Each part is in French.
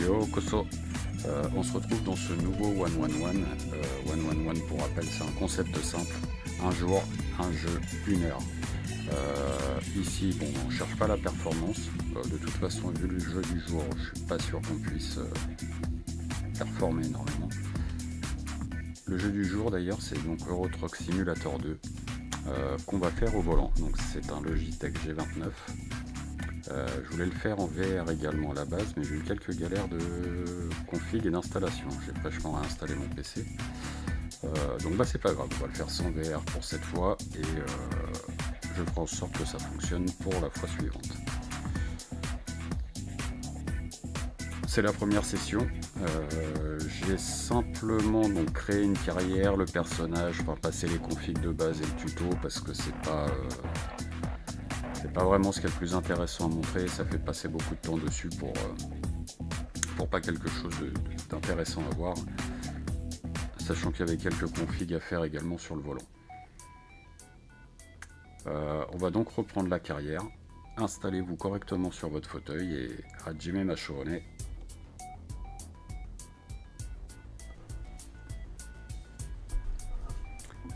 Yokoso. On se retrouve dans ce nouveau 111. 111 pour rappel, c'est un concept simple. Un jour, un jeu, une heure. Ici, bon, on cherche pas la performance. De toute façon, vu le jeu du jour, je suis pas sûr qu'on puisse performer énormément. Le jeu du jour d'ailleurs, c'est donc Euro Truck Simulator 2 qu'on va faire au volant. Donc c'est un Logitech G29. Je voulais le faire en VR également à la base, mais j'ai eu quelques galères de config et d'installation. J'ai fraîchement réinstallé mon PC. Donc c'est pas grave, on va le faire sans VR pour cette fois et je ferai en sorte que ça fonctionne pour la fois suivante. C'est la première session. J'ai simplement donc créé une carrière, le personnage, enfin passer les configs de base et le tuto parce que c'est pas vraiment ce qui est le plus intéressant à montrer. Ça fait passer beaucoup de temps dessus pour pas quelque chose d'intéressant à voir, sachant qu'il y avait quelques configs à faire également sur le volant. On va donc reprendre la carrière. Installez-vous correctement sur votre fauteuil et Hajime Mashone.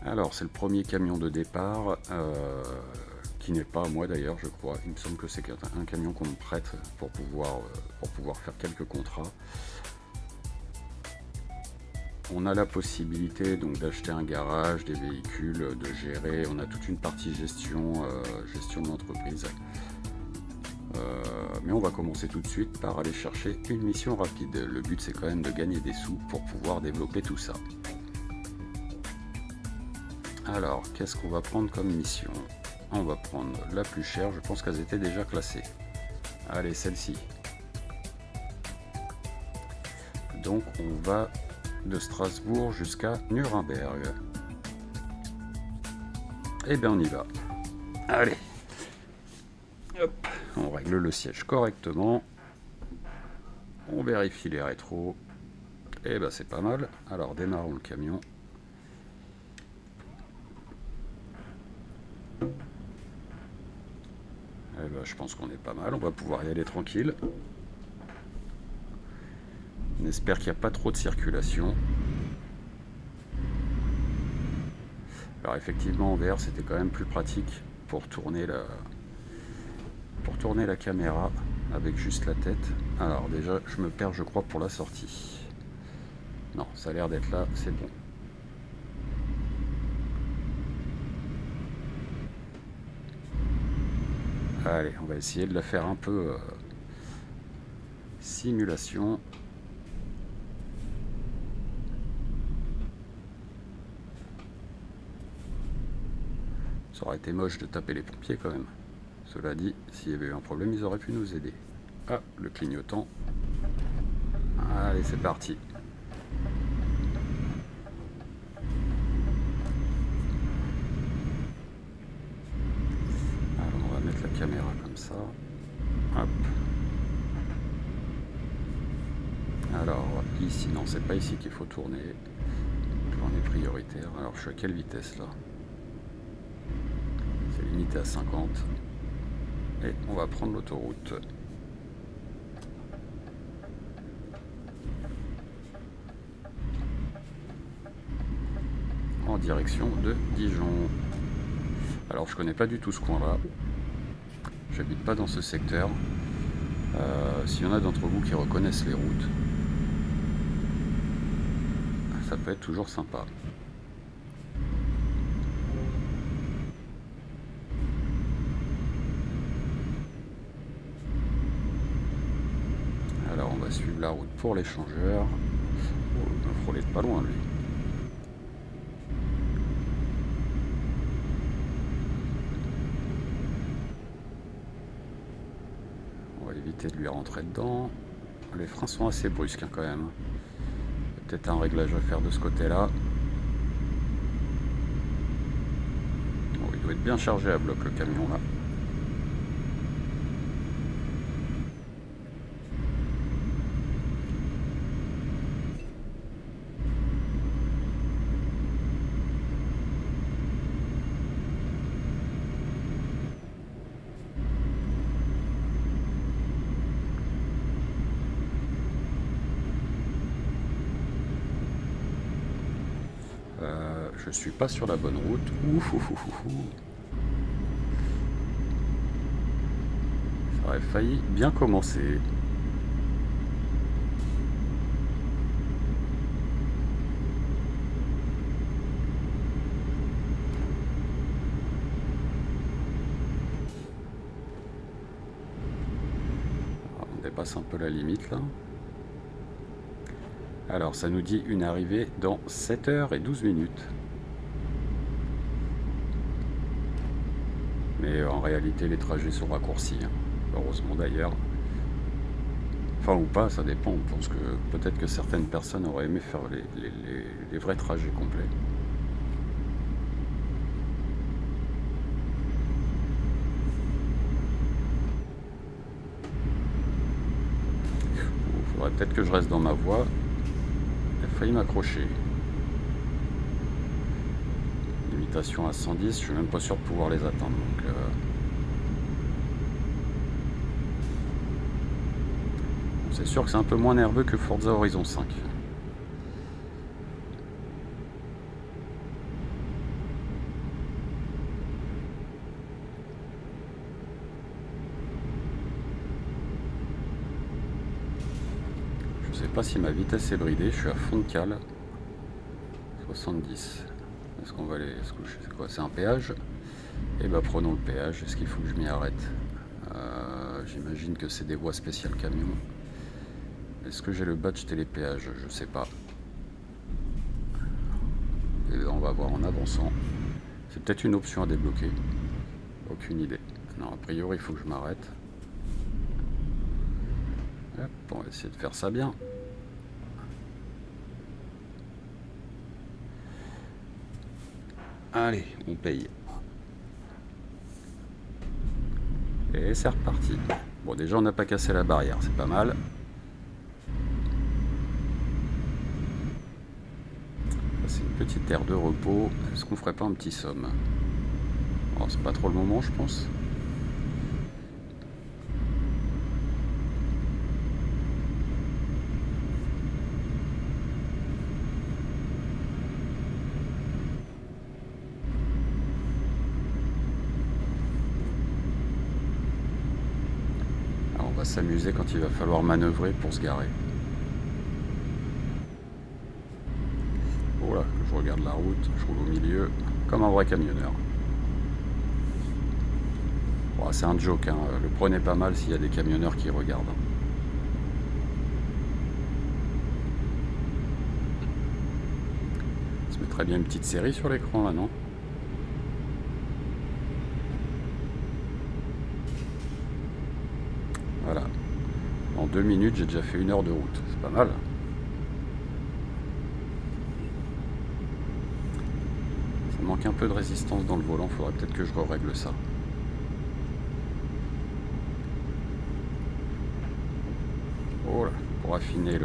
Alors c'est le premier camion de départ, qui n'est pas à moi d'ailleurs je crois. Il me semble que c'est un camion qu'on me prête pour pouvoir faire quelques contrats. On a la possibilité donc d'acheter un garage, des véhicules, de gérer. On a toute une partie gestion de l'entreprise. Mais on va commencer tout de suite par aller chercher une mission rapide. Le but c'est quand même de gagner des sous pour pouvoir développer tout ça. Alors, qu'est-ce qu'on va prendre comme mission? On va prendre la plus chère, je pense qu'elles étaient déjà classées. Allez, celle-ci. Donc, on va de Strasbourg jusqu'à Nuremberg. Eh bien, on y va. Allez. Hop, on règle le siège correctement. On vérifie les rétros. Eh bien, c'est pas mal. Alors, démarrons le camion. Eh ben, je pense qu'on est pas mal, on va pouvoir y aller tranquille. On espère qu'il n'y a pas trop de circulation. Alors effectivement en VR c'était quand même plus pratique pour tourner la caméra avec juste la tête. Alors déjà je me perds je crois pour la sortie. Non, ça a l'air d'être là, c'est bon. Allez, on va essayer de la faire un peu simulation. Ça aurait été moche de taper les pompiers quand même. Cela dit, s'il y avait eu un problème, ils auraient pu nous aider. Ah, le clignotant. Allez, c'est parti. La caméra comme ça. Hop. Alors ici, non, c'est pas ici qu'il faut tourner. Tourner prioritaire. Alors je suis à quelle vitesse là? C'est limité à 50. Et on va prendre l'autoroute. En direction de Dijon. Alors je connais pas du tout ce coin là. J'habite pas dans ce secteur. S'il y en a d'entre vous qui reconnaissent les routes, ça peut être toujours sympa. Alors on va suivre la route pour l'échangeur. Oh, il frôlait pas loin lui. Éviter de lui rentrer dedans. Les freins sont assez brusques hein, quand même. Peut-être un réglage à faire de ce côté là. Oh, il doit être bien chargé à bloc le camion là. je suis pas sur la bonne route. Ouf, ouf, ouf, ouf, ouf. Ça aurait failli bien commencer. On dépasse un peu la limite là. Alors ça nous dit une arrivée dans 7h12 minutes. Mais en réalité les trajets sont raccourcis, hein. Heureusement d'ailleurs. Enfin ou pas, ça dépend. Je pense que peut-être que certaines personnes auraient aimé faire les vrais trajets complets. Il faudrait peut-être que je reste dans ma voie. Il a failli m'accrocher. Limitation à 110, je suis même pas sûr de pouvoir les atteindre. Donc, c'est sûr que c'est un peu moins nerveux que Forza Horizon 5. Je sais pas si ma vitesse est bridée, je suis à fond de cale. 70. Est-ce qu'on va aller... C'est quoi? C'est un péage? Eh ben prenons le péage. Est-ce qu'il faut que je m'y arrête? J'imagine que c'est des voies spéciales camion. Est-ce que j'ai le badge télépéage? Je sais pas. Et là, on va voir en avançant. C'est peut-être une option à débloquer. Aucune idée. Non, a priori, il faut que je m'arrête. Hop, on va essayer de faire ça bien. Allez, on paye. Et c'est reparti. Bon, déjà, on n'a pas cassé la barrière, c'est pas mal. C'est une petite aire de repos. Est-ce qu'on ferait pas un petit somme? Oh, c'est pas trop le moment, je pense. Alors, on va s'amuser quand il va falloir manœuvrer pour se garer. Voilà, je regarde la route, je roule au milieu, comme un vrai camionneur. Bon, c'est un joke, hein. Le prenez pas mal s'il y a des camionneurs qui regardent. Ça se mettrait bien une petite série sur l'écran là, non? Voilà. En 2 minutes, j'ai déjà fait 1 heure de route. C'est pas mal. Ça manque un peu de résistance dans le volant. Faudrait peut-être que je règle ça. Voilà. Pour affiner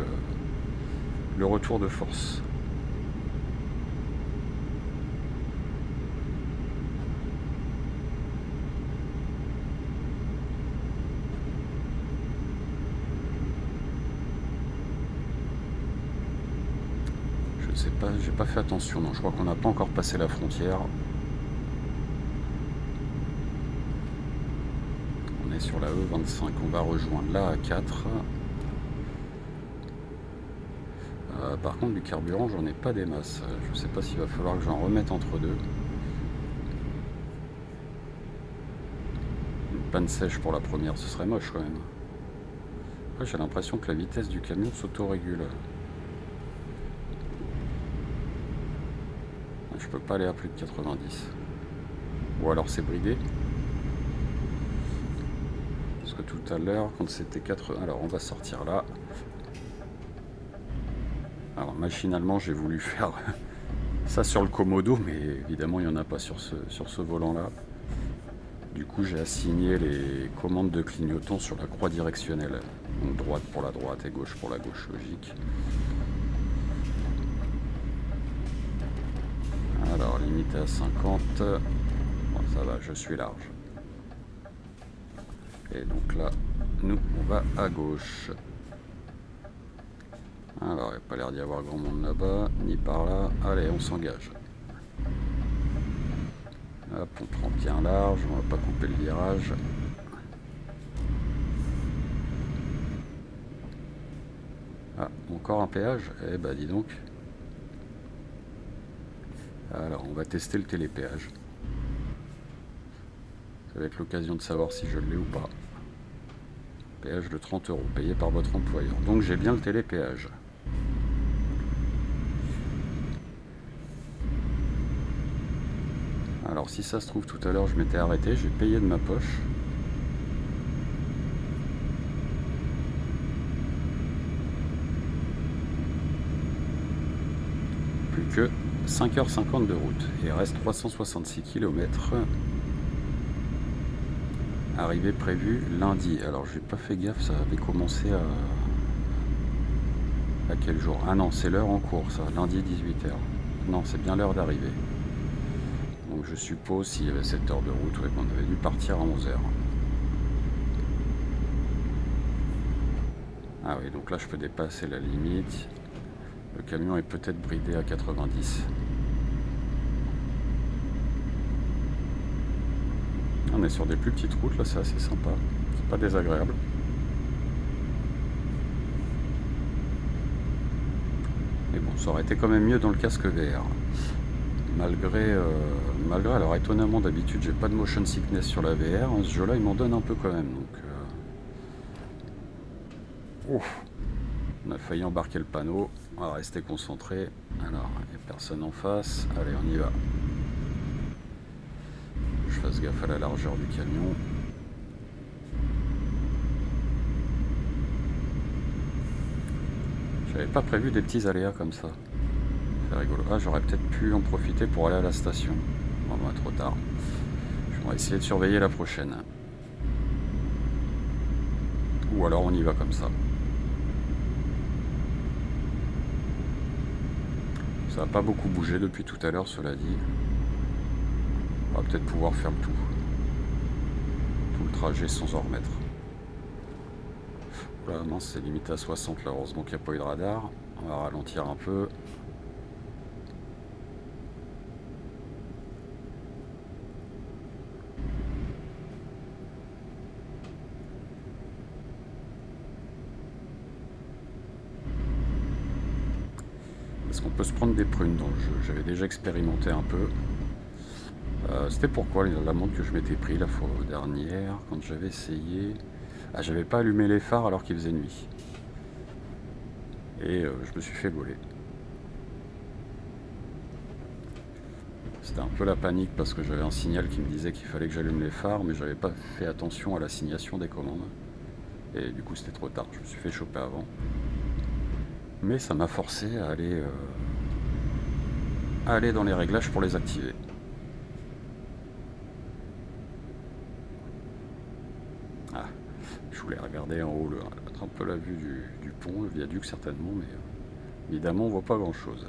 le retour de force. J'ai pas fait attention, non, je crois qu'on n'a pas encore passé la frontière. On est sur la E25, on va rejoindre la A4. Par contre, du carburant, j'en ai pas des masses. Je sais pas s'il va falloir que j'en remette entre deux. Une panne sèche pour la première, ce serait moche quand même. Après, j'ai l'impression que la vitesse du camion s'autorégule. Je peux pas aller à plus de 90. Ou alors c'est bridé. Parce que tout à l'heure, quand c'était 80... Alors on va sortir là. Alors machinalement, j'ai voulu faire ça sur le Komodo, mais évidemment, il n'y en a pas sur ce volant-là. Du coup, j'ai assigné les commandes de clignotant sur la croix directionnelle. Donc droite pour la droite et gauche pour la gauche, logique. Alors, limité à 50. Bon, ça va, je suis large. Et donc là, nous, on va à gauche. Alors, il n'y a pas l'air d'y avoir grand monde là-bas, ni par là. Allez, on s'engage. Hop, on prend bien large, on va pas couper le virage. Ah, encore un péage? Eh bah dis donc. Alors, on va tester le télépéage. Ça va être l'occasion de savoir si je l'ai ou pas. Péage de 30 € payé par votre employeur. Donc j'ai bien le télépéage. Alors si ça se trouve, tout à l'heure je m'étais arrêté, j'ai payé de ma poche. Plus que 5h50 de route. Il reste 366 km. Arrivée prévue lundi. Alors j'ai pas fait gaffe, ça avait commencé à quel jour? Ah non, c'est l'heure en cours ça, lundi 18h. Non, c'est bien l'heure d'arrivée. Donc je suppose s'il y avait 7 heures de route, ouais, qu'on avait dû partir à 11h. Ah oui, donc là je peux dépasser la limite. Le camion est peut-être bridé à 90. On est sur des plus petites routes, là c'est assez sympa. C'est pas désagréable. Mais bon, ça aurait été quand même mieux dans le casque VR. Malgré, alors étonnamment d'habitude j'ai pas de motion sickness sur la VR, ce jeu là il m'en donne un peu quand même, donc ouf. On a failli embarquer le panneau, on va rester concentré. Alors il n'y a personne en face, allez on y va. Je fasse gaffe à la largeur du camion. J'avais pas prévu des petits aléas comme ça. C'est rigolo. Ah, j'aurais peut-être pu en profiter pour aller à la station. Bon, bah, trop tard. Je vais essayer de surveiller la prochaine. Ou alors on y va comme ça. Ça n'a pas beaucoup bougé depuis tout à l'heure, cela dit. On va peut-être pouvoir faire le tout. Tout le trajet sans en remettre. Là, non, c'est limité à 60 là. Heureusement qu'il n'y a pas eu de radar. On va ralentir un peu. Est-ce qu'on peut se prendre des prunes dans le jeu? J'avais déjà expérimenté un peu. C'était pourquoi la montre que je m'étais pris la fois dernière, quand j'avais essayé. Ah, j'avais pas allumé les phares alors qu'il faisait nuit. Et je me suis fait voler. C'était un peu la panique parce que j'avais un signal qui me disait qu'il fallait que j'allume les phares, mais j'avais pas fait attention à l'assignation des commandes. Et du coup c'était trop tard, je me suis fait choper avant. Mais ça m'a forcé à aller dans les réglages pour les activer. Ah, je voulais regarder en haut, un peu la vue du pont, le viaduc certainement, mais évidemment on voit pas grand chose.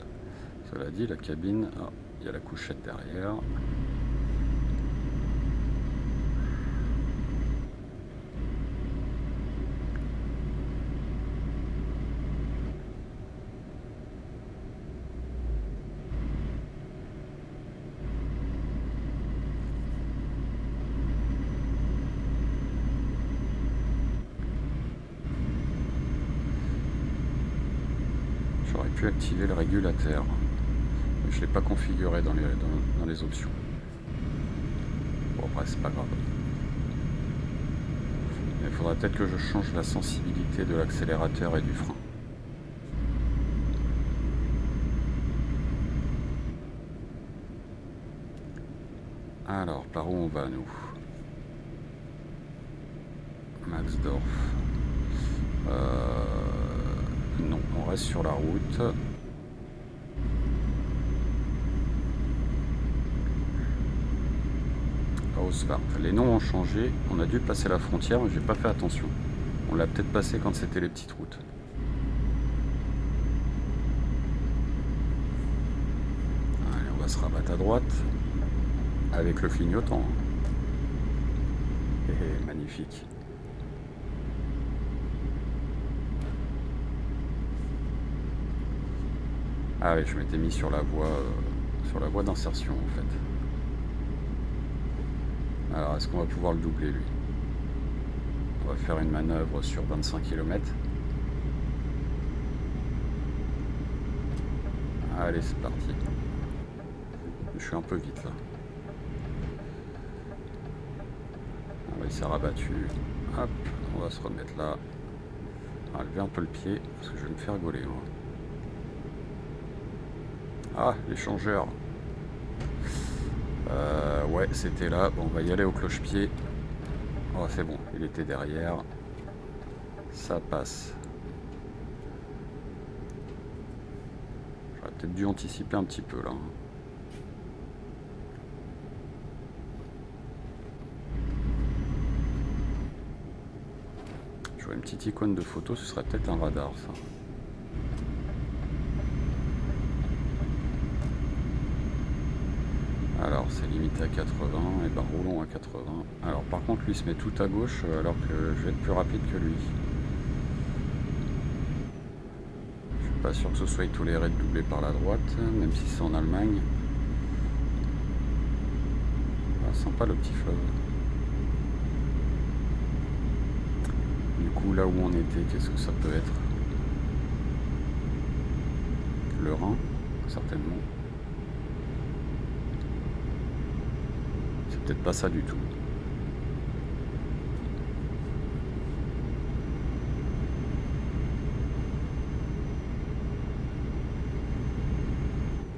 Cela dit, la cabine, ah, il y a la couchette derrière. J'aurais pu activer le régulateur. Mais je ne l'ai pas configuré dans les options. Bon, après, c'est pas grave. Il faudrait peut-être que je change la sensibilité de l'accélérateur et du frein. Alors, par où on va, nous? Maxdorf. Non, on reste sur la route. Ausfahrt. Les noms ont changé. On a dû passer la frontière, mais j'ai pas fait attention. On l'a peut-être passé quand c'était les petites routes. Allez, on va se rabattre à droite. Avec le clignotant. Magnifique. Ah oui, je m'étais mis sur la voie d'insertion en fait. Alors, est-ce qu'on va pouvoir le doubler, lui? On va faire une manœuvre sur 25 km. Allez, c'est parti. Je suis un peu vite, là. Ah oui, il s'est rabattu. Hop, on va se remettre là. On va lever un peu le pied, parce que je vais me faire gauler, moi. Ah, l'échangeur. Ouais, c'était là. Bon, on va y aller au cloche-pied. Oh, c'est bon, il était derrière. Ça passe. J'aurais peut-être dû anticiper un petit peu, là. J'aurais une petite icône de photo, ce serait peut-être un radar, ça. Alors, c'est limité à 80, et ben roulons à 80. Alors, par contre, lui se met tout à gauche, alors que je vais être plus rapide que lui. Je suis pas sûr que ce soit toléré de doubler par la droite, même si c'est en Allemagne. Ah, sympa le petit fleuve. Du coup, là où on était, qu'est-ce que ça peut être? Le Rhin, certainement. C'est peut-être pas ça du tout.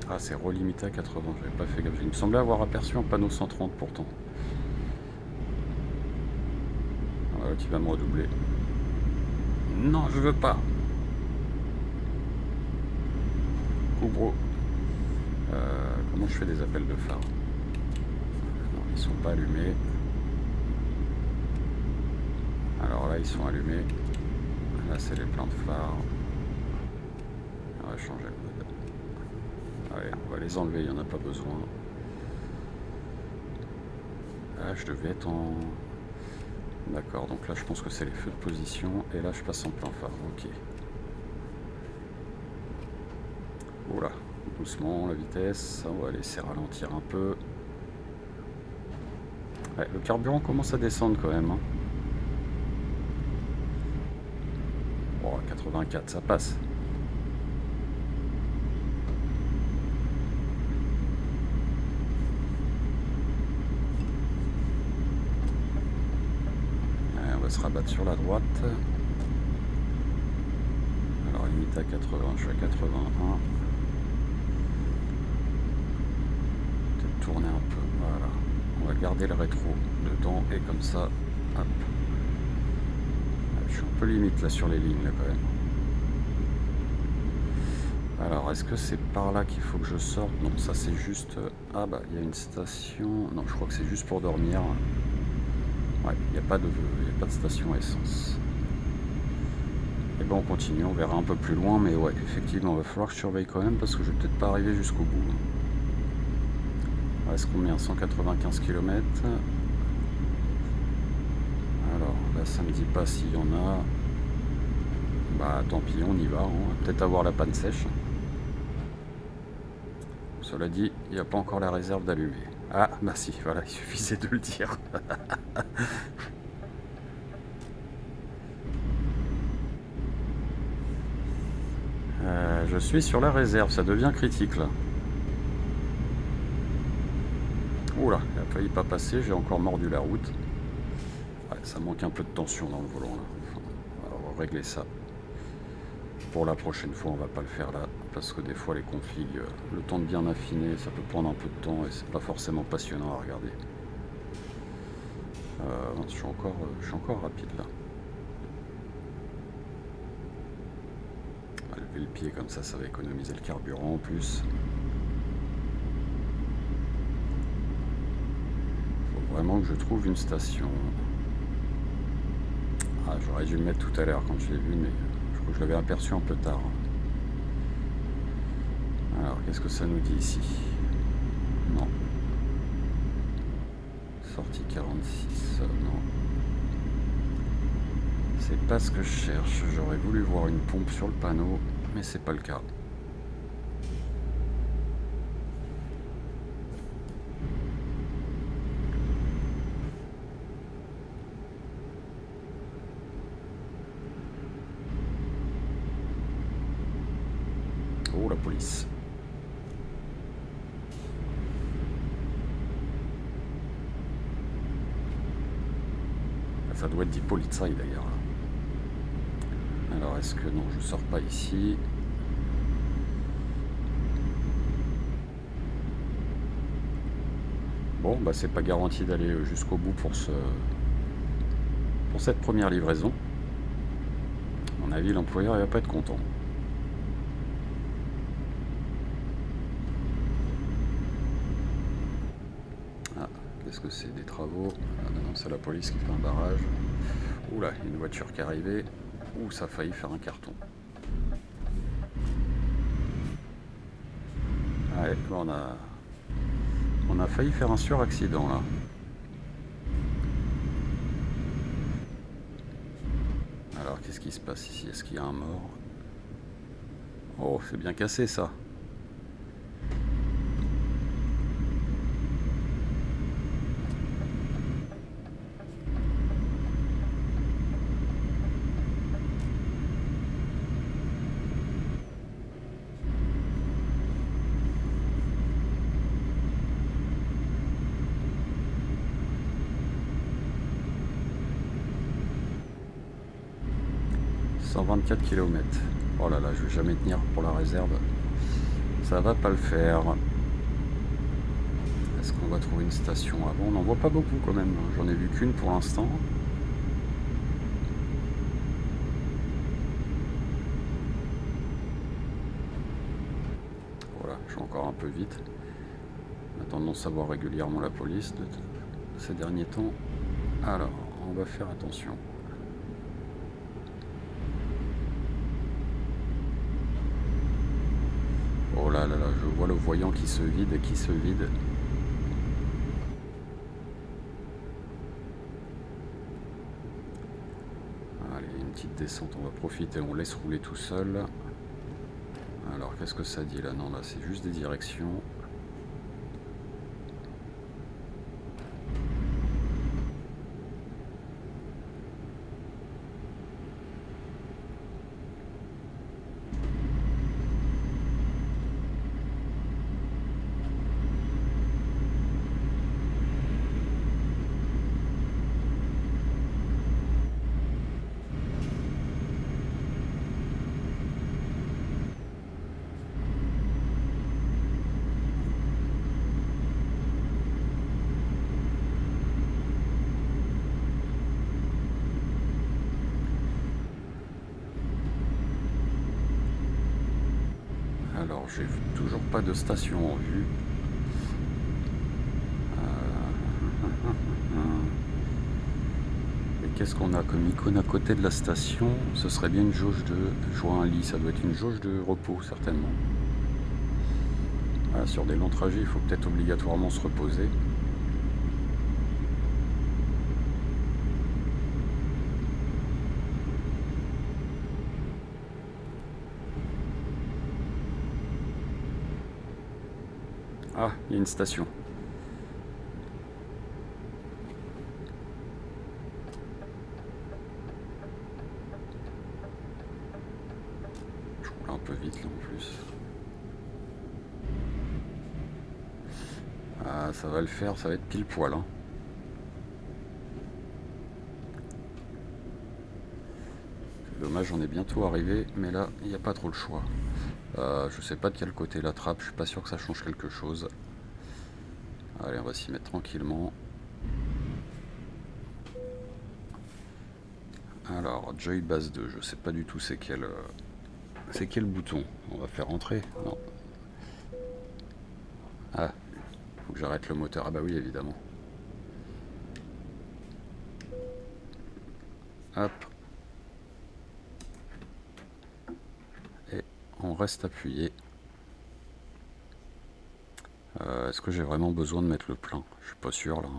Ah, c'est relimité à 80, j'avais pas fait gaffe. Il me semblait avoir aperçu un panneau 130 pourtant. Voilà, tu vas me redoubler. Non, je veux pas. Coubreau. Comment je fais des appels de phare? Non, ils sont pas allumés. Alors là, ils sont allumés. Là, c'est les plans de phare. On va changer le mode. Allez, on va les enlever, il n'y en a pas besoin. Là, je devais être en... D'accord, donc là, je pense que c'est les feux de position. Et là, je passe en plan phare. Ok. Oula, doucement, la vitesse. On va laisser ralentir un peu. Ouais, le carburant commence à descendre quand même. Hein. Oh, 84, ça passe. Allez, on va se rabattre sur la droite. Alors, limite à 80, je suis à 81. Peut-être tourner un peu, voilà. On va garder le rétro dedans et comme ça, hop. Je suis un peu limite là sur les lignes là quand même. Alors est-ce que c'est par là qu'il faut que je sorte? Non, ça c'est juste... Ah bah il y a une station... Non, je crois que c'est juste pour dormir. Ouais, il n'y a pas de station essence. Et bon, on continue, on verra un peu plus loin, mais ouais, effectivement, il va falloir que je surveille quand même parce que je vais peut-être pas arriver jusqu'au bout. Est-ce qu'on met 195 km? Alors là, ça me dit pas s'il y en a. Bah tant pis, on y va. On va peut-être avoir la panne sèche. Cela dit, il n'y a pas encore la réserve d'allumer. Ah, bah si, voilà, il suffisait de le dire. Je suis sur la réserve, ça devient critique là. Oula, il a failli pas passer, j'ai encore mordu la route. Ouais, ça manque un peu de tension dans le volant là. On va régler ça. Pour la prochaine fois, on va pas le faire là, parce que des fois les configs, le temps de bien affiner, ça peut prendre un peu de temps et c'est pas forcément passionnant à regarder. Je suis encore rapide là. On va lever le pied comme ça va économiser le carburant en plus. Faut vraiment que je trouve une station. Ah, j'aurais dû le mettre tout à l'heure quand je l'ai vu, mais je crois que je l'avais aperçu un peu tard. Alors, qu'est-ce que ça nous dit ici? Non. Sortie 46, non. C'est pas ce que je cherche. J'aurais voulu voir une pompe sur le panneau, mais c'est pas le cas. police. Ça doit être dit Polizei d'ailleurs. Alors est-ce que non, je sors pas ici. Bon, bah c'est pas garanti d'aller jusqu'au bout pour cette première livraison. À mon avis, l'employeur il va pas être content. Ah, qu'est-ce que c'est? Des travaux? Ah non, c'est la police qui fait un barrage. Oula, une voiture qui est arrivée. Ouh, ça a failli faire un carton. Ouais, on a failli faire un suraccident là. Alors, qu'est-ce qui se passe ici? Est-ce qu'il y a un mort? Oh, c'est bien cassé ça. « 124 km. Oh là là, je vais jamais tenir pour la réserve. Ça va pas le faire. Est-ce qu'on va trouver une station? Ah bon, on n'en voit pas beaucoup quand même. J'en ai vu qu'une pour l'instant. Voilà, je suis encore un peu vite. Attendons de savoir régulièrement la police de ces derniers temps. Alors, on va faire attention. Oh là là là, je vois le voyant qui se vide et qui se vide. Allez, une petite descente, on va profiter, on laisse rouler tout seul. Alors, qu'est-ce que ça dit là? Non, là, c'est juste des directions. Alors, j'ai toujours pas de station en vue. Et qu'est-ce qu'on a comme icône à côté de la station? Ce serait bien une jauge de... Je vois un lit, ça doit être une jauge de repos, certainement. Voilà, sur des longs trajets, il faut peut-être obligatoirement se reposer. Ah, il y a une station. Je roule un peu vite là en plus. Ah, ça va le faire, ça va être pile poil. Hein. Dommage, on est bientôt arrivé, mais là, il n'y a pas trop le choix. Je sais pas de quel côté la trappe, je suis pas sûr que ça change quelque chose. Allez, on va s'y mettre tranquillement. Alors, Joy Base 2, je sais pas du tout c'est quel bouton. On va faire entrer. Non. Ah, faut que j'arrête le moteur. Ah bah oui, évidemment. Hop. Et on reste appuyé. Est-ce que j'ai vraiment besoin de mettre le plein? Je suis pas sûr là.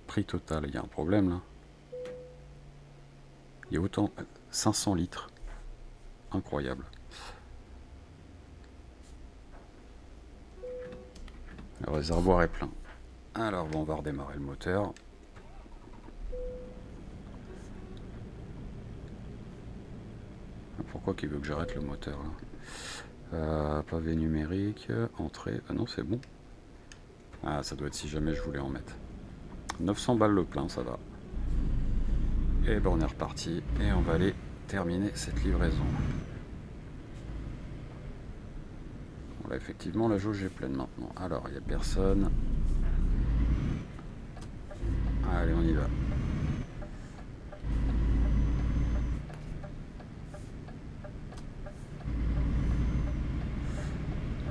Prix total, il y a un problème là. Il y a autant... 500 litres. Incroyable. Le réservoir est plein. Alors bon, on va redémarrer le moteur. Pourquoi pourquoi qu'il veut que j'arrête le moteur là. Pavé numérique, entrée. Ah non, c'est bon. Ah, ça doit être si jamais je voulais en mettre. 900 balles le plein, ça va. Et ben on est reparti et on va aller terminer cette livraison. Bon, là, effectivement, la jauge est pleine maintenant. Alors, il n'y a personne. Allez, on y va.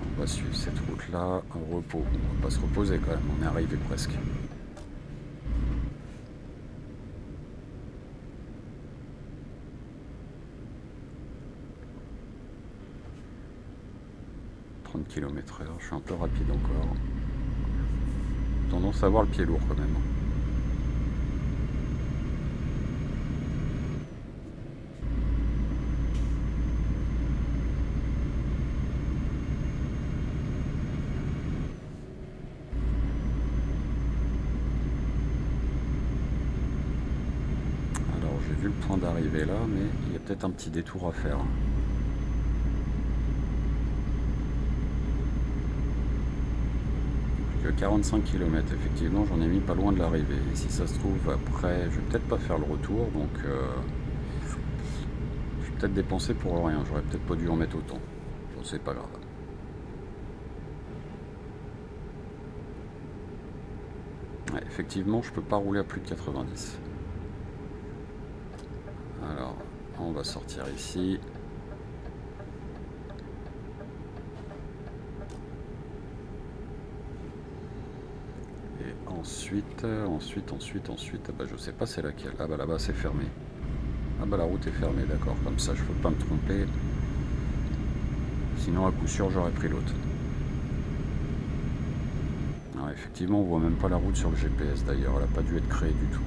On va suivre cette route-là en repos. On va pas se reposer quand même, on est arrivé presque. km/h, je suis un peu rapide encore. Tendance à avoir le pied lourd quand même. Alors j'ai vu le point d'arrivée là, mais il y a peut-être un petit détour à faire. 45 km, effectivement, j'en ai mis pas loin de l'arrivée. Et si ça se trouve, après, je vais peut-être pas faire le retour, donc je vais peut-être dépenser pour rien. J'aurais peut-être pas dû en mettre autant. Bon, c'est pas grave. Ouais, effectivement, je peux pas rouler à plus de 90. Alors, on va sortir ici. Ensuite, ah bah je sais pas c'est laquelle. Ah bah là-bas c'est fermé. Ah bah la route est fermée, d'accord. Comme ça je peux pas me tromper. Sinon à coup sûr j'aurais pris l'autre. Alors effectivement on voit même pas la route sur le GPS d'ailleurs. Elle a pas dû être créée du tout.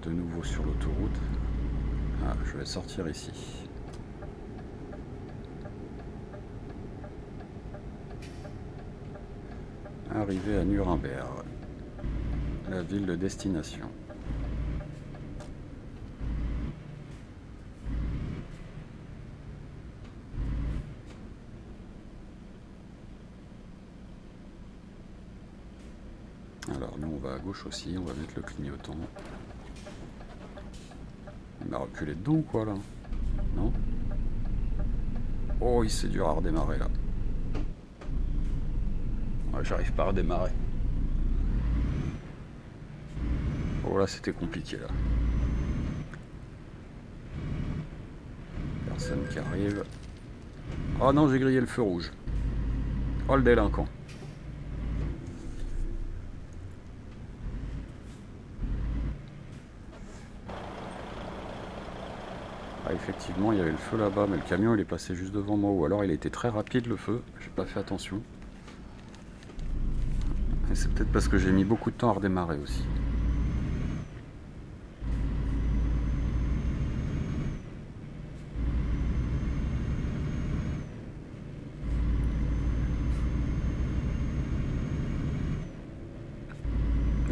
De nouveau sur l'autoroute. Ah, je vais sortir ici. Arrivé à Nuremberg, la ville de destination. Alors nous on va à gauche aussi, on va mettre le clignotant. Il m'a reculé dedans ou quoi là? Non? Oh, c'est dur à redémarrer là. Ouais, j'arrive pas à redémarrer. Oh là, c'était compliqué là. Personne qui arrive. Oh non, j'ai grillé le feu rouge. Oh le délinquant. Ah, effectivement, il y avait le feu là-bas, mais le camion il est passé juste devant moi. Ou alors il était très rapide le feu, j'ai pas fait attention. Et c'est peut-être parce que j'ai mis beaucoup de temps à redémarrer aussi.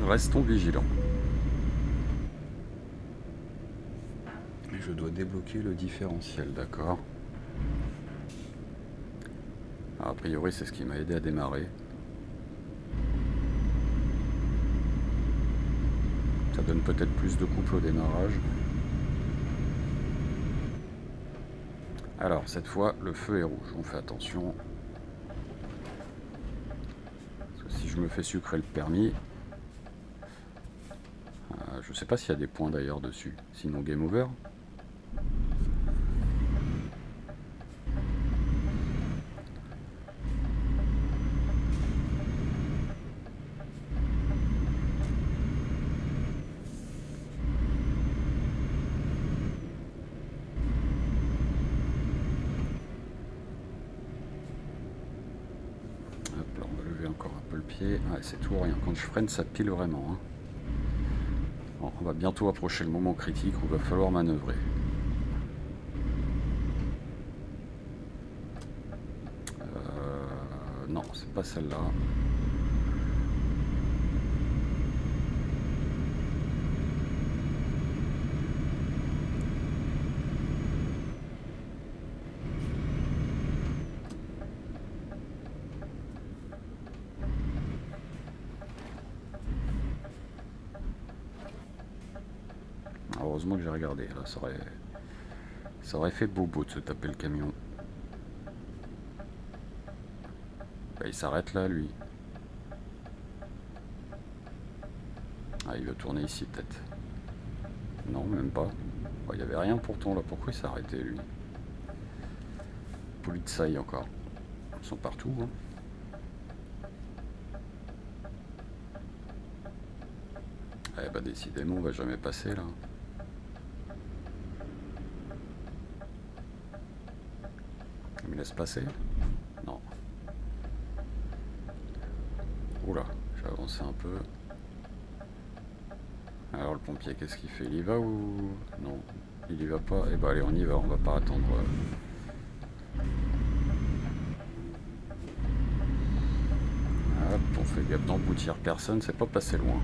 Restons vigilants. Je dois débloquer le différentiel, d'accord. A priori, c'est ce qui m'a aidé à démarrer. Ça donne peut-être plus de couple au démarrage. Alors, cette fois, le feu est rouge. On fait attention. Parce que si je me fais sucrer le permis... je sais pas s'il y a des points d'ailleurs dessus. Sinon, game over. pied. Ouais, c'est tout ou rien. Quand je freine, ça pile vraiment. Hein. Bon, on va bientôt approcher le moment critique où il va falloir manœuvrer. Non, c'est pas celle-là. Heureusement que j'ai regardé, là, ça aurait fait bobo de se taper le camion. Bah, il s'arrête là, lui. Ah, il veut tourner ici, peut-être. Non, même pas. Il n'y avait rien pourtant, là. Pourquoi il s'est arrêté, lui? Polizei encore. Ils sont partout, hein. Eh bah, décidément, on va jamais passer, là. Il me laisse passer? Non. Oula, j'ai avancé un peu. Alors le pompier, qu'est-ce qu'il fait? Il y va ou... Non, il y va pas. Eh ben allez, on y va, on va pas attendre. Hop, on fait gaffe d'emboutir personne, c'est pas passé loin.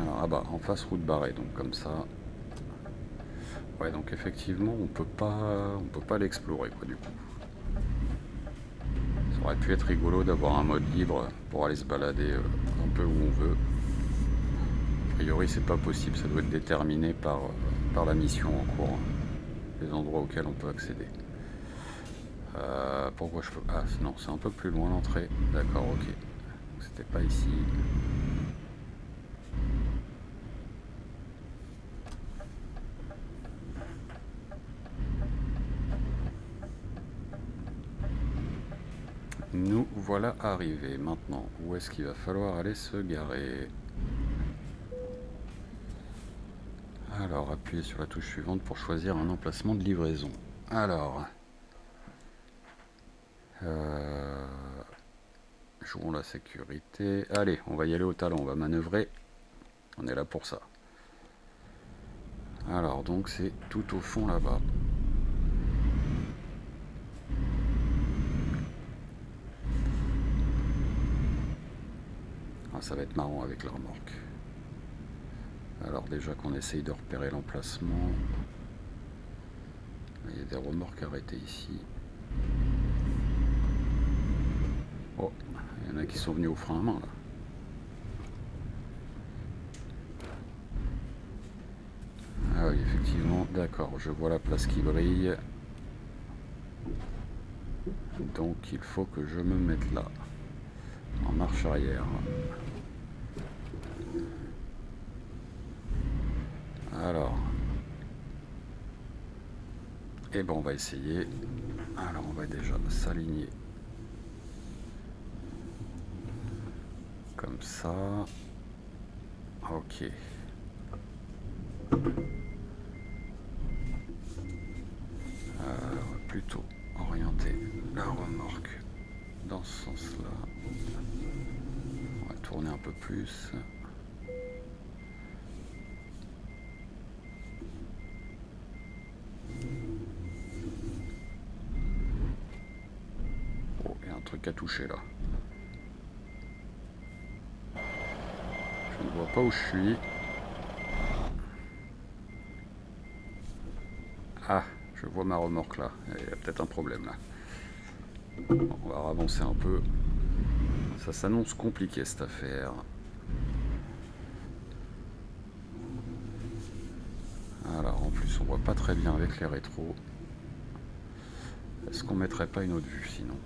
Alors, ah bah, en face, route barrée, donc comme ça... Ouais, donc effectivement, on peut pas l'explorer, quoi, du coup. Ça aurait pu être rigolo d'avoir un mode libre pour aller se balader un peu où on veut. A priori, c'est pas possible, ça doit être déterminé par la mission en cours, les endroits auxquels on peut accéder. Pourquoi je peux... Ah non, c'est un peu plus loin l'entrée. D'accord, ok. C'était pas ici. Nous voilà arrivés. Maintenant, où est-ce qu'il va falloir aller se garer? Alors, appuyez sur la touche suivante pour choisir un emplacement de livraison. Alors... jouons la sécurité. Allez, on va y aller au talent, on va manœuvrer. On est là pour ça. Alors, donc c'est tout au fond là-bas. Ah, ça va être marrant avec la remorque. Alors déjà qu'on essaye de repérer l'emplacement. Il y a des remorques arrêtées ici. Oh, il y en a qui sont venus au frein à main là. Ah oui, effectivement, d'accord, je vois la place qui brille. Donc il faut que je me mette là, en marche arrière. Alors, et ben on va essayer. Alors on va déjà s'aligner comme ça. Ok. Plutôt orienter la remorque dans ce sens-là. On va tourner un peu plus. Oh, il y a un truc à toucher là. Je ne vois pas où je suis. Ah, je vois ma remorque là. Il y a peut-être un problème là. Bon, on va avancer un peu. Ça s'annonce compliqué cette affaire. Alors en plus on voit pas très bien avec les rétros. Est-ce qu'on mettrait pas une autre vue sinon?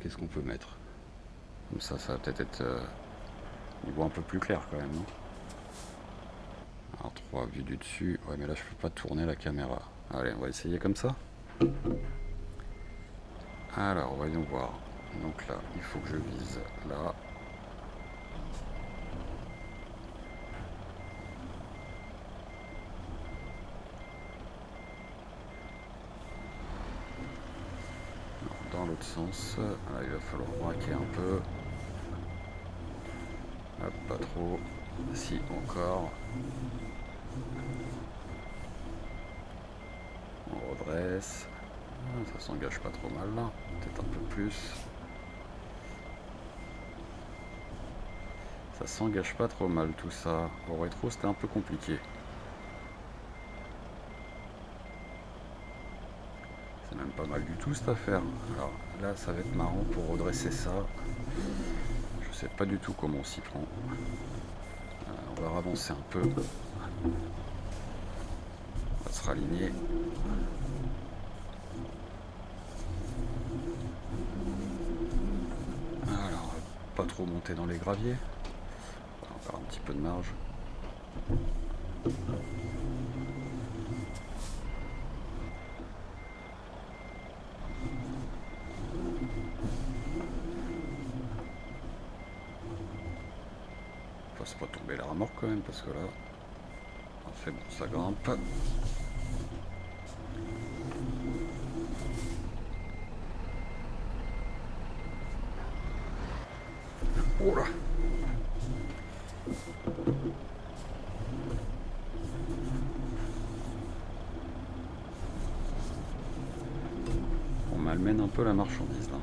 Qu'est-ce qu'on peut mettre? Comme ça va peut-être être on voit un peu plus clair quand même, non? Alors 3 vues du dessus. Ouais mais là je peux pas tourner la caméra. Allez, on va essayer comme ça. Alors voyons voir. Donc là, il faut que je vise là. l'autre sens. Là, il va falloir braquer un peu. Hop, pas trop. Si, encore. On redresse. Ça s'engage pas trop mal là. Peut-être un peu plus. Ça s'engage pas trop mal tout ça. Au rétro, c'était un peu compliqué. C'est même pas mal du tout cette affaire. Alors là, ça va être marrant pour redresser ça. Je sais pas du tout comment on s'y prend. On va avancer un peu. On va se raligner. Alors, pas trop monter dans les graviers. On va faire un petit peu de marge. Fasse pas tomber la remorque quand même, parce que là, c'est bon, ça grimpe. Oh là! On malmène un peu la marchandise là.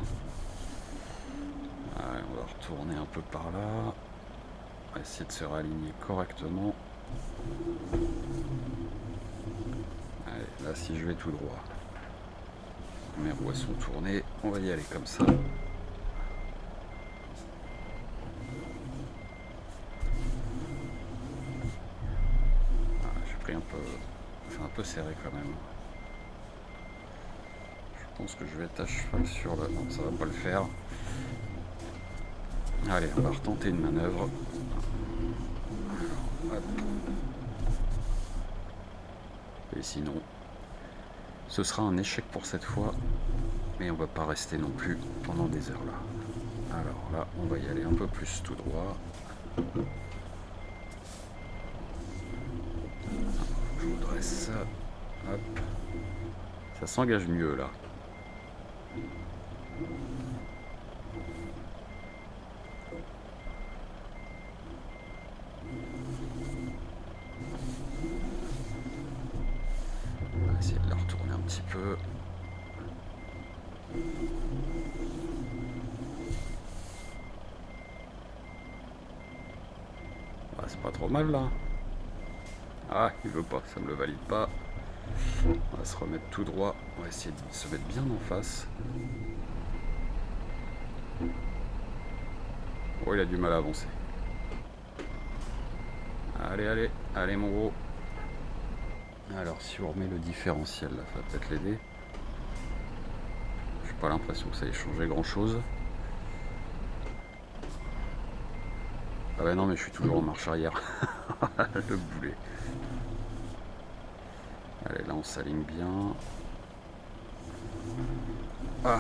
Allez, on va retourner un peu par là. On va essayer de se réaligner correctement. Allez, là si je vais tout droit, mes roues sont tournées, on va y aller comme ça. J'ai pris un peu, c'est un peu serré quand même. Je pense que je vais être à cheval sur le... Non, ça va pas le faire. Allez, on va retenter une manœuvre. Alors, hop. Et sinon, ce sera un échec pour cette fois, mais on va pas rester non plus pendant des heures là. Alors là, on va y aller un peu plus tout droit. Je vous dresse ça. Hop. Ça s'engage mieux là. On va essayer de la retourner un petit peu. Ah, c'est pas trop mal là. Ah, il veut pas, ça me le valide pas. On va se remettre tout droit. On va essayer de se mettre bien en face. Oh, il a du mal à avancer. Allez, allez, allez mon gros. Alors si on remet le différentiel là, ça va peut-être l'aider. J'ai pas l'impression que ça ait changé grand chose. Ah bah non, mais je suis toujours en marche arrière. Le boulet. Allez, là on s'aligne bien. Ah,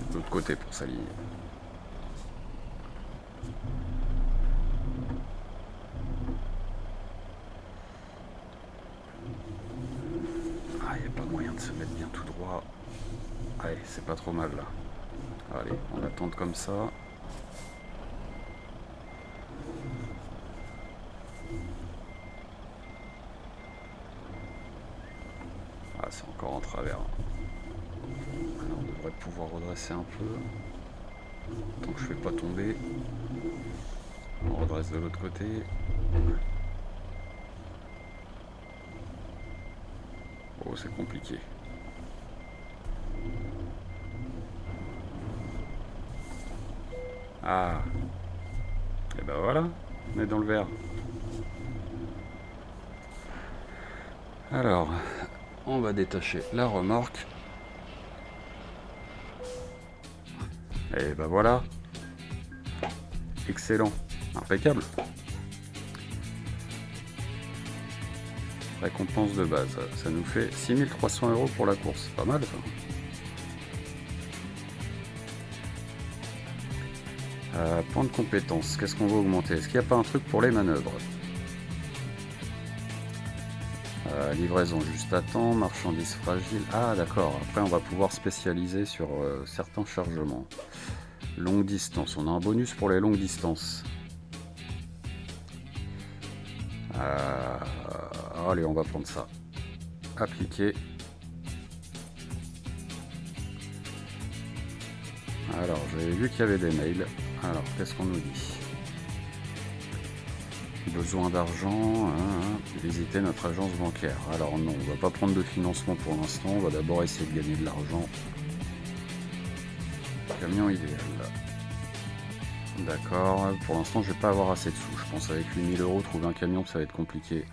de l'autre côté pour s'aligner. Ah, il n'y a pas moyen de se mettre bien tout droit. Allez, c'est pas trop mal là. Allez, on va tenter comme ça. Ah, c'est encore en travers. Alors, on devrait pouvoir redresser un peu. Tant que je ne fais pas tomber. On redresse de l'autre côté. Oh, c'est compliqué. Ah. Et ben voilà, on est dans le vert. Alors, on va détacher la remorque. Et ben voilà. Excellent. Impeccable. Récompense de base. Ça nous fait 6300 € pour la course. Pas mal ça. Point de compétence. Qu'est-ce qu'on va augmenter? Est-ce qu'il n'y a pas un truc pour les manœuvres? Livraison juste à temps, marchandises fragiles. Ah d'accord, après on va pouvoir spécialiser sur certains chargements. Longue distance, on a un bonus pour les longues distances. Allez, on va prendre ça. Appliquer. Alors, j'avais vu qu'il y avait des mails. Alors, qu'est-ce qu'on nous dit? Besoin d'argent, visiter notre agence bancaire. Alors non, on va pas prendre de financement pour l'instant, on va d'abord essayer de gagner de l'argent. Camion idéal. D'accord, pour l'instant je vais pas avoir assez de sous. Je pense avec 8000 €, trouver un camion ça va être compliqué.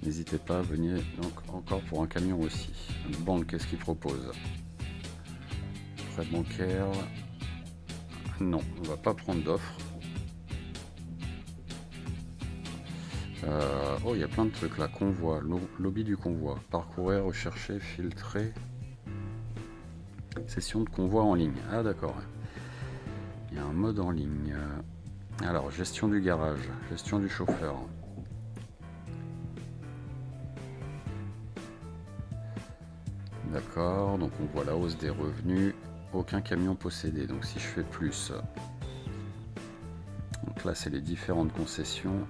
N'hésitez pas, venez donc encore pour un camion aussi. Banque, qu'est-ce qu'il propose? Prêt bancaire. Non, on va pas prendre d'offres. Oh, il y a plein de trucs là. Convoi, lobby du convoi. Parcourir, rechercher, filtrer. Session de convoi en ligne. Ah d'accord. Il y a un mode en ligne. Alors, gestion du garage, gestion du chauffeur. D'accord, donc on voit la hausse des revenus. Aucun camion possédé. Donc si je fais plus. Donc là, c'est les différentes concessions.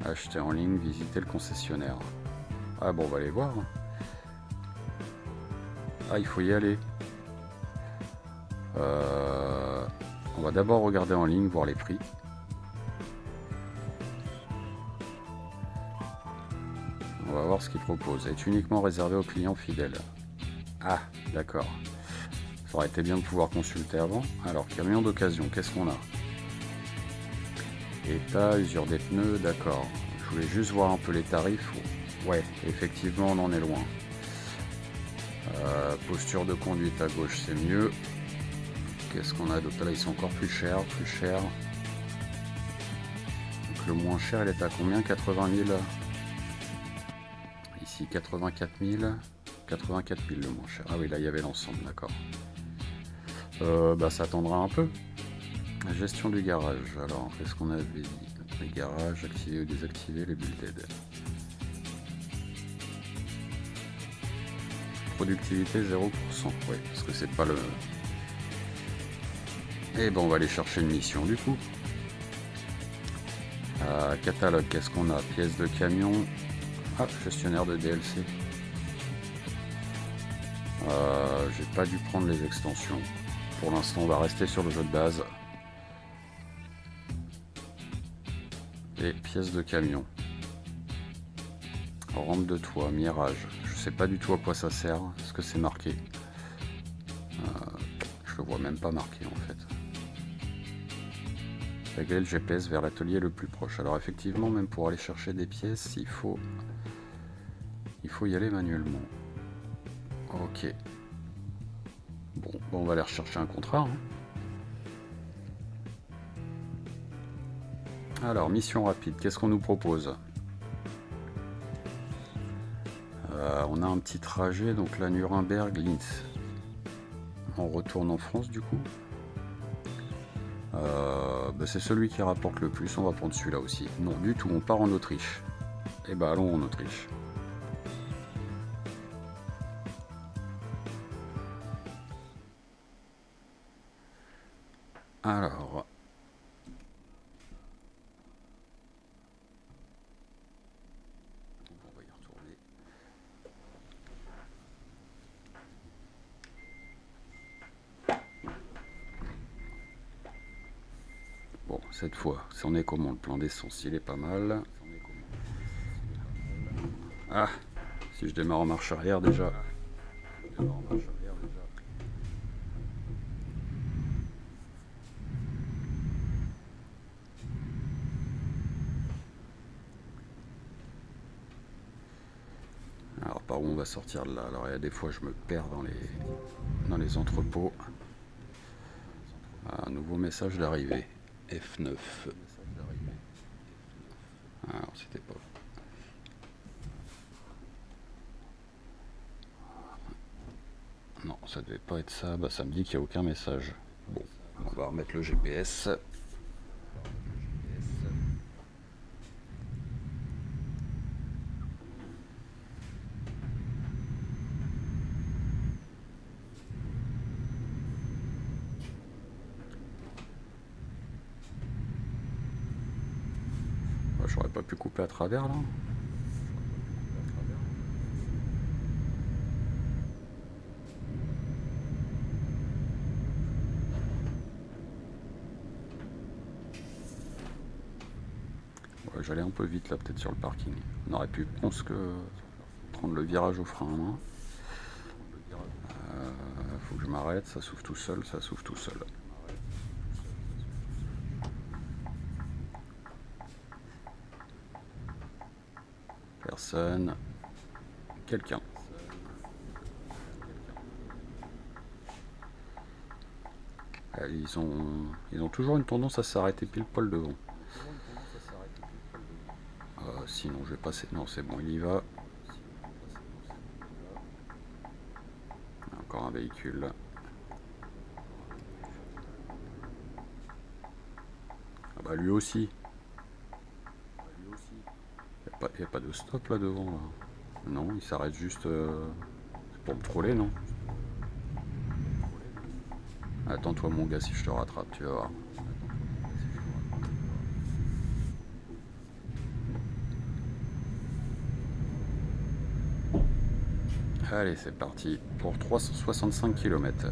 Acheter en ligne, visiter le concessionnaire. Ah bon, on va aller voir. Ah, il faut y aller. On va d'abord regarder en ligne, voir les prix. On va voir ce qu'ils proposent. Est uniquement réservé aux clients fidèles. Ah, d'accord. Ça aurait été bien de pouvoir consulter avant. Alors, camion d'occasion, qu'est-ce qu'on a? État, usure des pneus, d'accord. Je voulais juste voir un peu les tarifs. Ouais, effectivement, on en est loin. Posture de conduite à gauche, c'est mieux. Qu'est-ce qu'on a d'autre? Là, ils sont encore plus chers, plus chers. Donc, le moins cher, il est à combien? 80 000. Ici, 84 000. 84 000 le moins cher. Ah oui, là, il y avait l'ensemble, d'accord. Ça attendra un peu. La gestion du garage. Alors, qu'est-ce qu'on avait dit? Les garages, activer ou désactiver les bulles d'aide. Productivité 0%. Oui, parce que c'est pas le... Et bon, on va aller chercher une mission du coup. Catalogue, qu'est-ce qu'on a? Pièces de camion. Ah, gestionnaire de DLC. J'ai pas dû prendre les extensions. Pour l'instant, on va rester sur le jeu de base. Et pièces de camion. Rampe de toit, mirage. Je sais pas du tout à quoi ça sert. Est-ce que c'est marqué? Je le vois même pas marqué en fait. Régler le GPS vers l'atelier le plus proche. Alors effectivement, même pour aller chercher des pièces, il faut y aller manuellement. Ok. Bon, on va aller rechercher un contrat. Alors, mission rapide, qu'est-ce qu'on nous propose? On a un petit trajet, donc la Nuremberg-Linz. On retourne en France du coup. C'est celui qui rapporte le plus, on va prendre celui-là aussi. Non, du tout, on part en Autriche. Et bah allons en Autriche. Alors... on va y retourner. Bon, cette fois, c'en est comment? Le plan d'essence, il est pas mal. Ah, si je démarre en marche arrière déjà. Alors par où on va sortir de là? Alors il y a des fois je me perds dans les entrepôts. Un nouveau message d'arrivée. F9. Alors c'était pas... Non, ça devait pas être ça. Ça me dit qu'il n'y a aucun message. Bon, on va remettre le GPS. J'aurais pas pu couper à travers là. Ouais, j'allais un peu vite là, peut-être sur le parking. On aurait pu, je pense, que prendre le virage au frein à main. Faut que je m'arrête, ça s'ouvre tout seul, ça s'ouvre tout seul. Personne. Quelqu'un. Ils ont toujours une tendance à s'arrêter pile poil devant. Sinon je vais passer. Non, c'est bon, il y va. Encore un véhicule. Ah bah lui aussi. Il n'y a pas de stop là devant là. Non, il s'arrête juste pour me troller, non? Attends-toi mon gars, si je te rattrape, tu vas voir. Allez, c'est parti pour 365 km.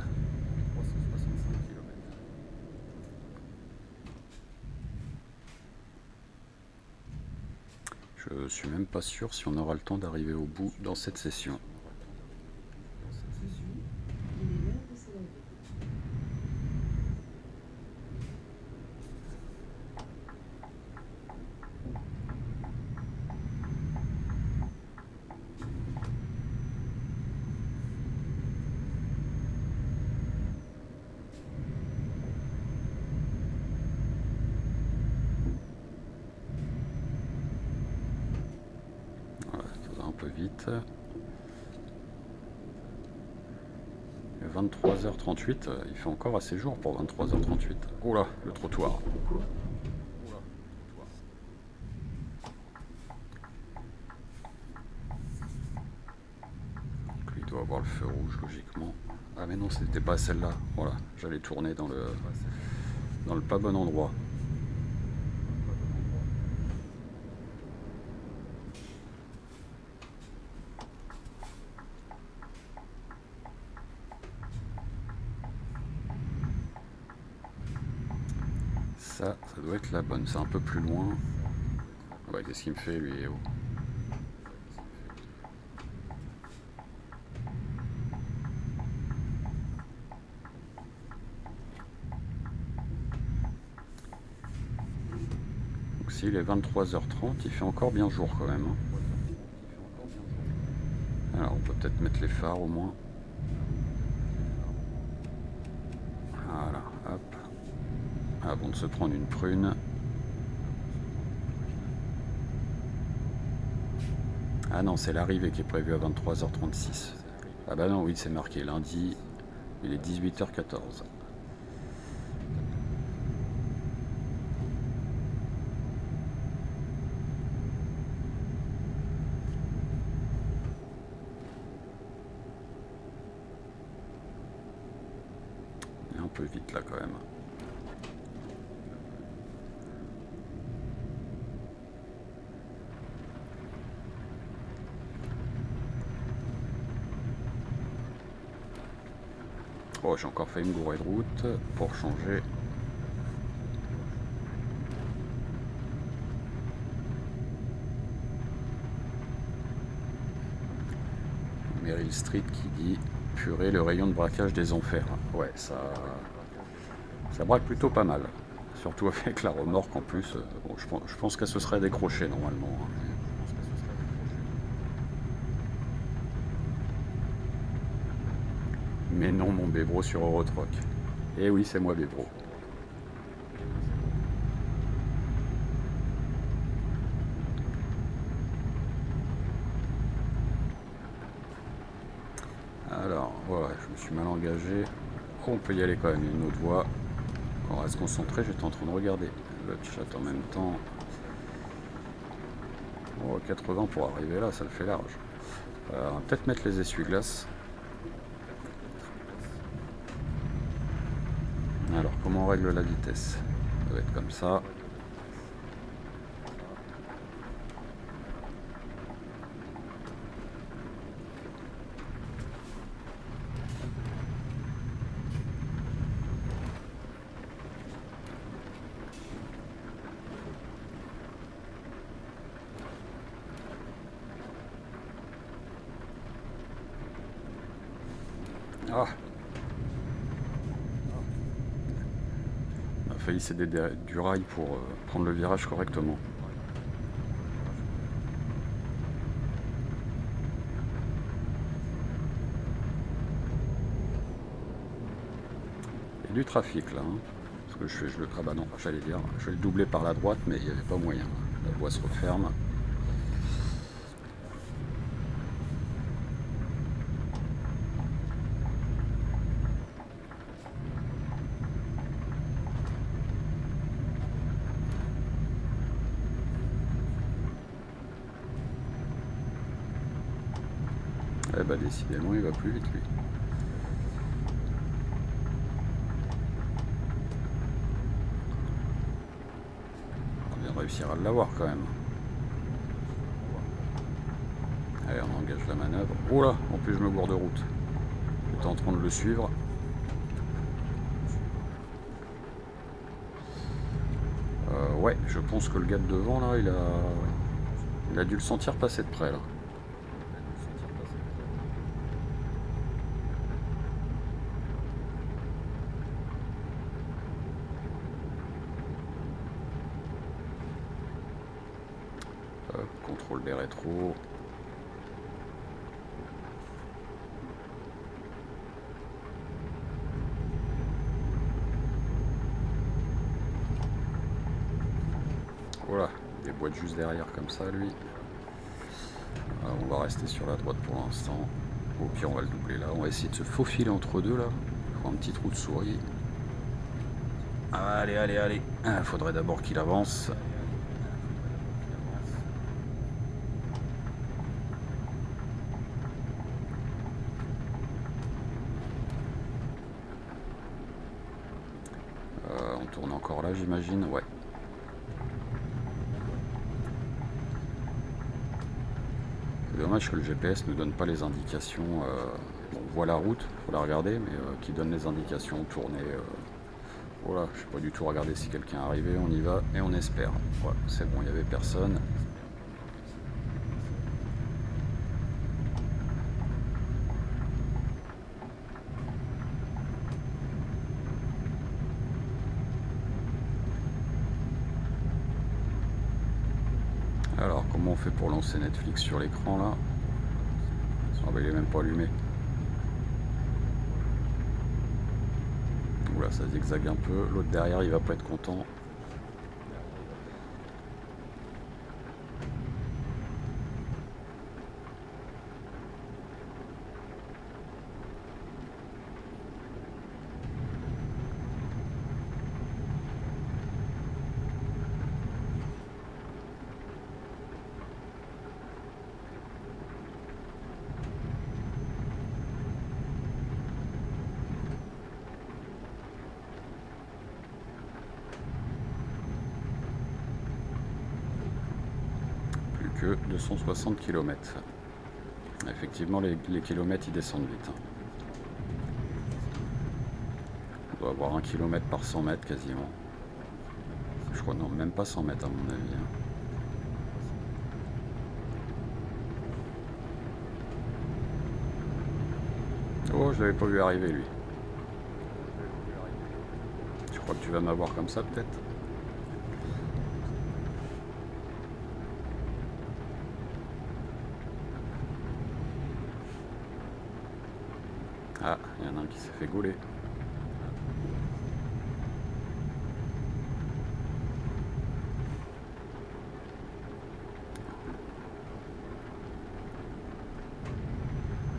Je suis même pas sûr si on aura le temps d'arriver au bout dans cette session. Voilà, ça va un peu vite. 23h38, il fait encore assez jour pour 23h38. Oula, le trottoir. Donc lui doit avoir le feu rouge logiquement. Ah mais non, c'était pas celle-là. Voilà, j'allais tourner dans le pas bon endroit. Ça doit être la bonne, c'est un peu plus loin. Ouais, qu'est-ce qu'il me fait lui? Oh. Donc s'il est 23h30, il fait encore bien jour quand même. Alors on peut peut-être mettre les phares au moins. Voilà, hop. Avant de se prendre une prune. Ah non, c'est l'arrivée qui est prévue à 23h36. Ah bah non, oui, c'est marqué lundi, il est 18h14. Un peu vite là quand même. Oh, j'ai encore fait une gourée de route pour changer. Meryl Street qui dit purée, le rayon de braquage des enfers. Ouais, ça braque plutôt pas mal. Surtout avec la remorque en plus. Bon, je pense qu'elle se serait décrochée normalement. Mais non, mon Bébro sur Eurotruck. Eh oui, c'est moi Bébro. Alors, voilà, je me suis mal engagé. Oh, on peut y aller quand même, il y a une autre voie. On reste concentré, j'étais en train de regarder le chat en même temps. Oh, 80 pour arriver là, ça le fait large. On va peut-être mettre les essuie-glaces. Alors, comment on règle la vitesse? Ça va être comme ça. Ah, on a failli céder du rail pour prendre le virage correctement. Il y a du trafic là, hein. Parce que ah bah non, j'allais dire, je vais le doubler par la droite, mais il n'y avait pas moyen. La voie se referme. Eh bah décidément, il va plus vite lui. On vient de réussir à l'avoir quand même. Allez, on engage la manœuvre. Oh là, en plus je me gourde de route. J'étais en train de le suivre. Ouais, je pense que le gars de devant là, il a dû le sentir passer de près là. Contrôle des rétros. Voilà, il boîte juste derrière comme ça lui. On va rester sur la droite pour l'instant. Au pire on va le doubler là. On va essayer de se faufiler entre deux là. Faire un petit trou de souris. Allez, allez, allez. Il faudrait d'abord qu'il avance. On tourne encore là j'imagine, ouais. C'est dommage que le GPS ne donne pas les indications. Bon, on voit la route, il faut la regarder, mais qui donne les indications tourner. Voilà, je n'ai pas du tout regardé si quelqu'un est arrivé, on y va et on espère. Voilà, c'est bon, il n'y avait personne. Alors, comment on fait pour lancer Netflix sur l'écran là? Ah bah il est même pas allumé. Oula, ça zigzague un peu. L'autre derrière, il va pas être content. Que 260 km. Effectivement, les kilomètres ils descendent vite. On doit avoir 1 km par 100 mètres quasiment. Je crois, non, même pas 100 mètres à mon avis. Oh, je l'avais pas vu arriver lui. Tu crois que tu vas m'avoir comme ça peut-être? Ah, il y en a un qui s'est fait gauler.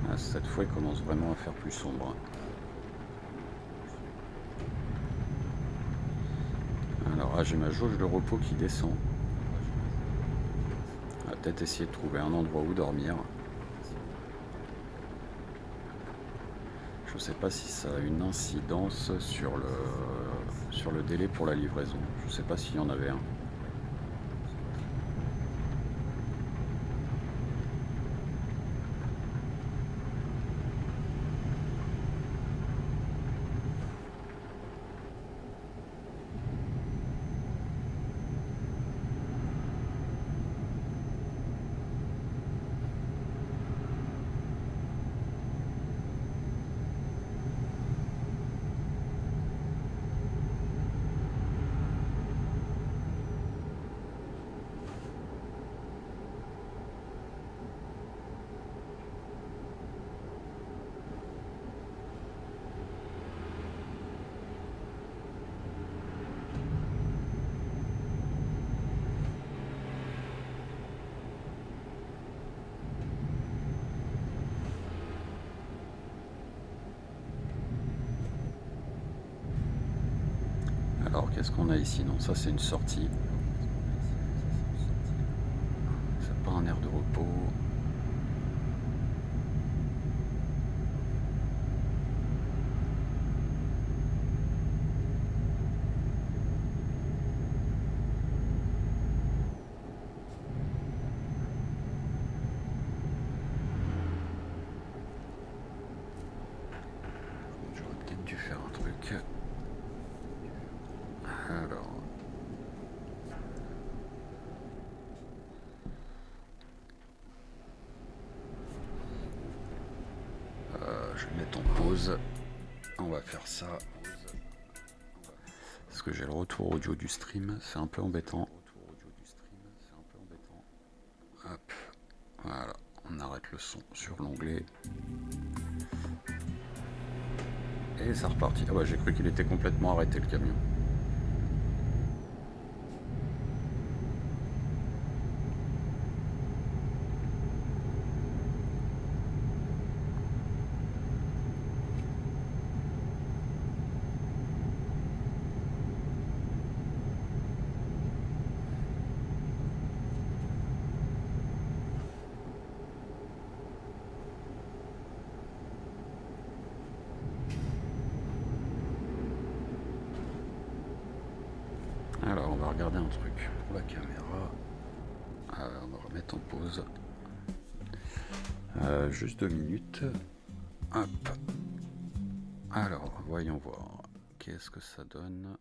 Ah, cette fois, il commence vraiment à faire plus sombre. Alors, j'ai ma jauge de repos qui descend. On va peut-être essayer de trouver un endroit où dormir. Je ne sais pas si ça a une incidence sur le délai pour la livraison. Je ne sais pas s'il y en avait un. Qu'est-ce qu'on a ici? Non, ça c'est une sortie. C'est pas un aire de repos. J'aurais peut-être dû faire un truc. Alors. Je vais mettre en pause. On va faire ça. Parce que j'ai le retour audio du stream. C'est un peu embêtant. Hop. Voilà. On arrête le son sur l'onglet. Et ça repartit. Ah ouais, j'ai cru qu'il était complètement arrêté le camion. Alors on va regarder un truc pour la caméra. On va remettre en pause. Juste 2 minutes. Hop. Alors voyons voir. Qu'est-ce que ça donne?